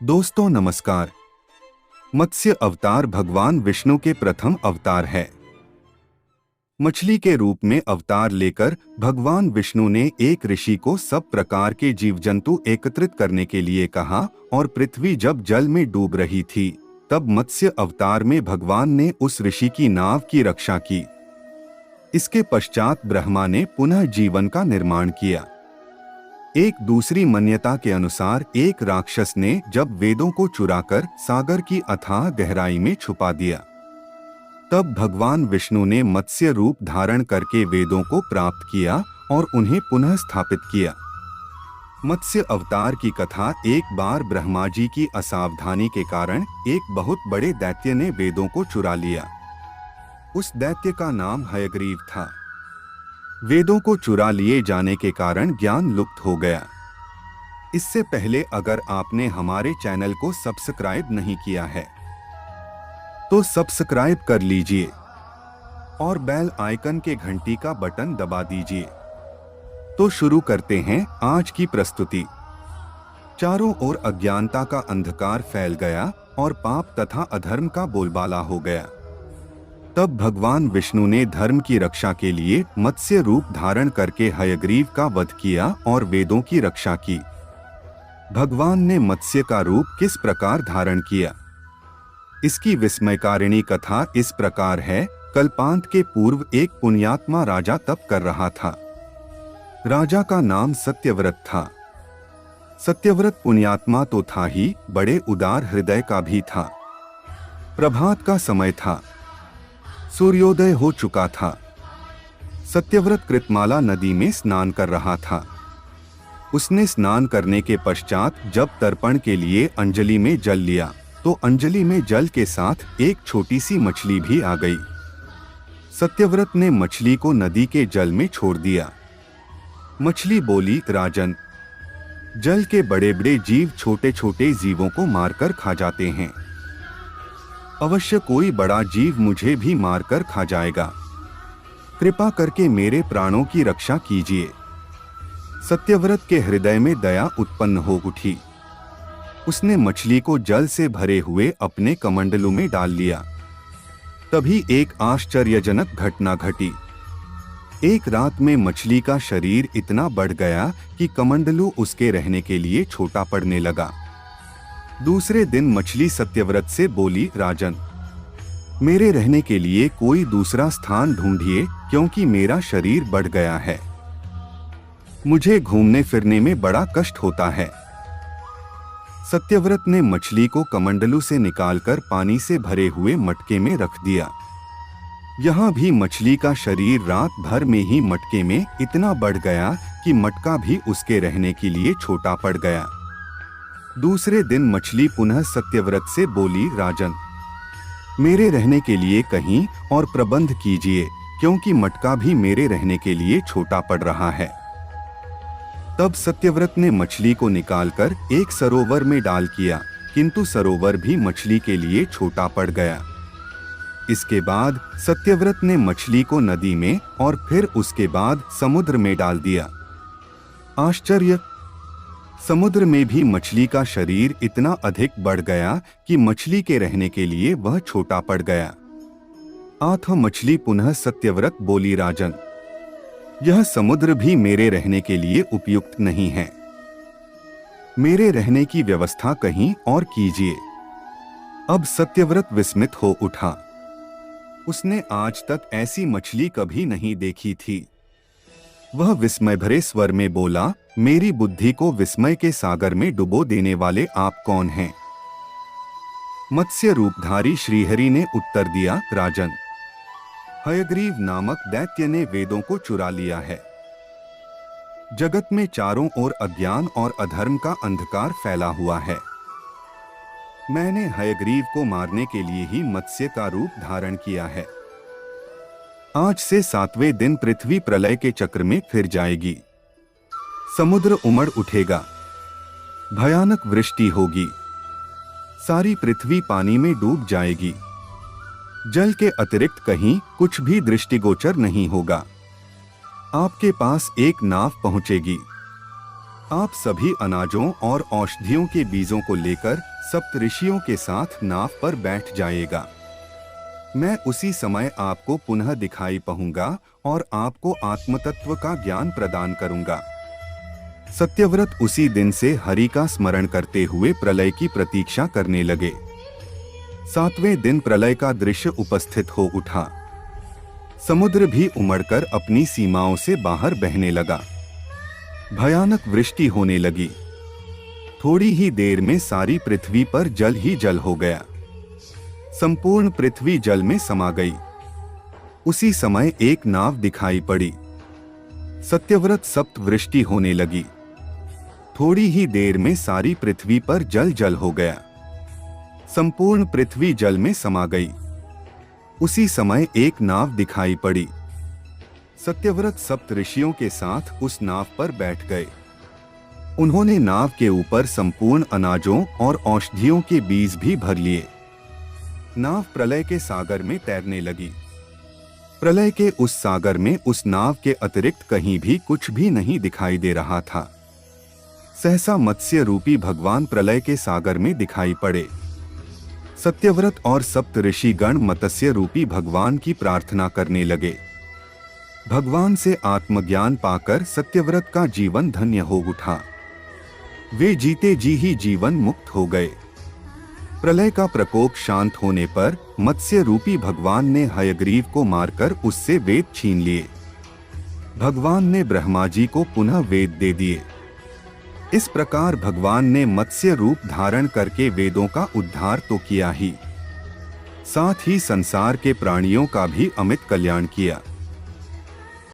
दोस्तों नमस्कार। मत्स्य अवतार भगवान विष्णु के प्रथम अवतार है। मछली के रूप में अवतार लेकर भगवान विष्णु ने एक ऋषि को सब प्रकार के जीव जंतु एकत्रित करने के लिए कहा और पृथ्वी जब जल में डूब रही थी तब मत्स्य अवतार में भगवान ने उस ऋषि की नाव की रक्षा की। इसके पश्चात ब्रह्मा ने पुनः जीवन का निर्माण किया। एक दूसरी मान्यता के अनुसार एक राक्षस ने जब वेदों को चुराकर सागर की अथाह गहराई में छुपा दिया, तब भगवान विष्णु ने मत्स्य रूप धारण करके वेदों को प्राप्त किया और उन्हें पुनः स्थापित किया। मत्स्य अवतार की कथा एक बार ब्रह्मा जी की असावधानी के कारण एक बहुत बड़े दैत्य ने वेदों को चुरा लिया। उस दैत्य का नाम हयग्रीव था। वेदों को चुरा लिए जाने के कारण ज्ञान लुप्त हो गया। इससे पहले अगर आपने हमारे चैनल को सब्सक्राइब नहीं किया है तो सब्सक्राइब कर लीजिए और बेल आइकन के घंटी का बटन दबा दीजिए। तो शुरू करते हैं आज की प्रस्तुति। चारों ओर अज्ञानता का अंधकार फैल गया और पाप तथा अधर्म का बोलबाला हो गया। तब भगवान विष्णु ने धर्म की रक्षा के लिए मत्स्य रूप धारण करके हयग्रीव का वध किया और वेदों की रक्षा की। भगवान ने मत्स्य का रूप किस प्रकार धारण किया, इसकी विस्मयकारिणी कथा इस प्रकार है। कल्पांत के पूर्व एक पुण्यात्मा राजा तप कर रहा था। राजा का नाम सत्यव्रत था। सत्यव्रत पुण्यात्मा तो था ही, बड़े उदार हृदय का भी था। प्रभात का समय था, सूर्योदय हो चुका था। सत्यव्रत कृतमाला नदी में स्नान कर रहा था। उसने स्नान करने के पश्चात जब तर्पण के लिए अंजलि में जल लिया तो अंजलि में जल के साथ एक छोटी सी मछली भी आ गई। सत्यव्रत ने मछली को नदी के जल में छोड़ दिया। मछली बोली, राजन, जल के बड़े बड़े जीव छोटे छोटे जीवों को मारकर खा जाते हैं। अवश्य कोई बड़ा जीव मुझे भी मारकर खा जाएगा। कृपा करके मेरे प्राणों की रक्षा कीजिए। सत्यव्रत के हृदय में दया उत्पन्न हो उठी। उसने मछली को जल से भरे हुए अपने कमंडलू में डाल लिया। तभी एक आश्चर्यजनक घटना घटी। एक रात में मछली का शरीर इतना बढ़ गया कि कमंडलू उसके रहने के लिए छोटा पड़ने लगा। दूसरे दिन मछली सत्यव्रत से बोली, राजन, मेरे रहने के लिए कोई दूसरा स्थान ढूंढिए क्योंकि मेरा शरीर बढ़ गया है। मुझे घूमने फिरने में बड़ा कष्ट होता है। सत्यव्रत ने मछली को कमंडलू से निकालकर पानी से भरे हुए मटके में रख दिया। यहाँ भी मछली का शरीर रात भर में ही मटके में इतना बढ़ गया कि मटका भी उसके रहने के लिए छोटा पड़ गया। दूसरे दिन मछली पुनः सत्यव्रत से बोली, राजन, मेरे रहने के लिए कहीं और प्रबंध कीजिए क्योंकि मटका भी मेरे रहने के लिए छोटा पड़ रहा है। तब सत्यव्रत ने मछली को निकालकर एक सरोवर में डाल किया, किंतु सरोवर भी मछली के लिए छोटा पड़ गया। इसके बाद सत्यव्रत ने मछली को नदी में और फिर उसके बाद समुद्र में डाल दिया। आश्चर्य! समुद्र में भी मछली का शरीर इतना अधिक बढ़ गया कि मछली के रहने के लिए वह छोटा पड़ गया। आठ मछली पुनः सत्यव्रत बोली, राजन, यह समुद्र भी मेरे रहने के लिए उपयुक्त नहीं है। मेरे रहने की व्यवस्था कहीं और कीजिए। अब सत्यव्रत विस्मित हो उठा। उसने आज तक ऐसी मछली कभी नहीं देखी थी। वह विस्मय भरे स्वर में बोला, मेरी बुद्धि को विस्मय के सागर में डुबो देने वाले आप कौन हैं? मत्स्य रूपधारी श्रीहरि ने उत्तर दिया, राजन, हयग्रीव नामक दैत्य ने वेदों को चुरा लिया है। जगत में चारों ओर अज्ञान और अधर्म का अंधकार फैला हुआ है। मैंने हयग्रीव को मारने के लिए ही मत्स्य का रूप धारण किया है। आज से 7वें दिन पृथ्वी प्रलय के चक्र में फिर जाएगी। समुद्र उमड़ उठेगा, भयानक वृष्टि होगी, सारी पृथ्वी पानी में डूब जाएगी। जल के अतिरिक्त कहीं कुछ भी दृष्टिगोचर नहीं होगा। आपके पास एक नाव पहुंचेगी। आप सभी अनाजों और औषधियों के बीजों को लेकर सप्तऋषियों के साथ नाव पर बैठ जाइएगा। मैं उसी समय आपको पुनः दिखाई पऊंगा और आपको आत्मतत्व का ज्ञान प्रदान करूंगा। सत्यव्रत उसी दिन से हरि का स्मरण करते हुए प्रलय की प्रतीक्षा करने लगे। 7वें दिन प्रलय का दृश्य उपस्थित हो उठा। समुद्र भी उमड़कर अपनी सीमाओं से बाहर बहने लगा। भयानक वृष्टि होने लगी। थोड़ी ही देर में सारी पृथ्वी पर जल ही जल हो गया। संपूर्ण पृथ्वी जल में समा गई। उसी समय एक नाव दिखाई पड़ी। सत्यव्रत सप्त वृष्टि होने लगी। थोड़ी ही देर में सारी पृथ्वी पर जल जल हो गया। संपूर्ण पृथ्वी जल में समा गई। उसी समय एक नाव दिखाई पड़ी। सत्यव्रत सप्त ऋषियों के साथ उस नाव पर बैठ गए। उन्होंने नाव के ऊपर संपूर्ण अनाजों और औषधियों के बीज भी भर लिए। नाव प्रलय के सागर में तैरने लगी। प्रलय के उस सागर में उस नाव के अतिरिक्त कहीं भी कुछ भी नहीं दिखाई दे रहा था। सहसा मत्स्य रूपी भगवान प्रलय के सागर में दिखाई पड़े। सत्यव्रत और सप्त ऋषि गण मत्स्य रूपी भगवान की प्रार्थना करने लगे। भगवान से आत्मज्ञान पाकर सत्यव्रत का जीवन धन्य हो उठा। वे जीते जी ही जीवन मुक्त हो गए। प्रलय का प्रकोप शांत होने पर मत्स्य रूपी भगवान ने हयग्रीव को मारकर उससे वेद छीन लिए। भगवान ने ब्रह्मा जी को पुनः वेद दे दिए। इस प्रकार भगवान ने मत्स्य रूप धारण करके वेदों का उद्धार तो किया ही, साथ ही संसार के प्राणियों का भी अमित कल्याण किया।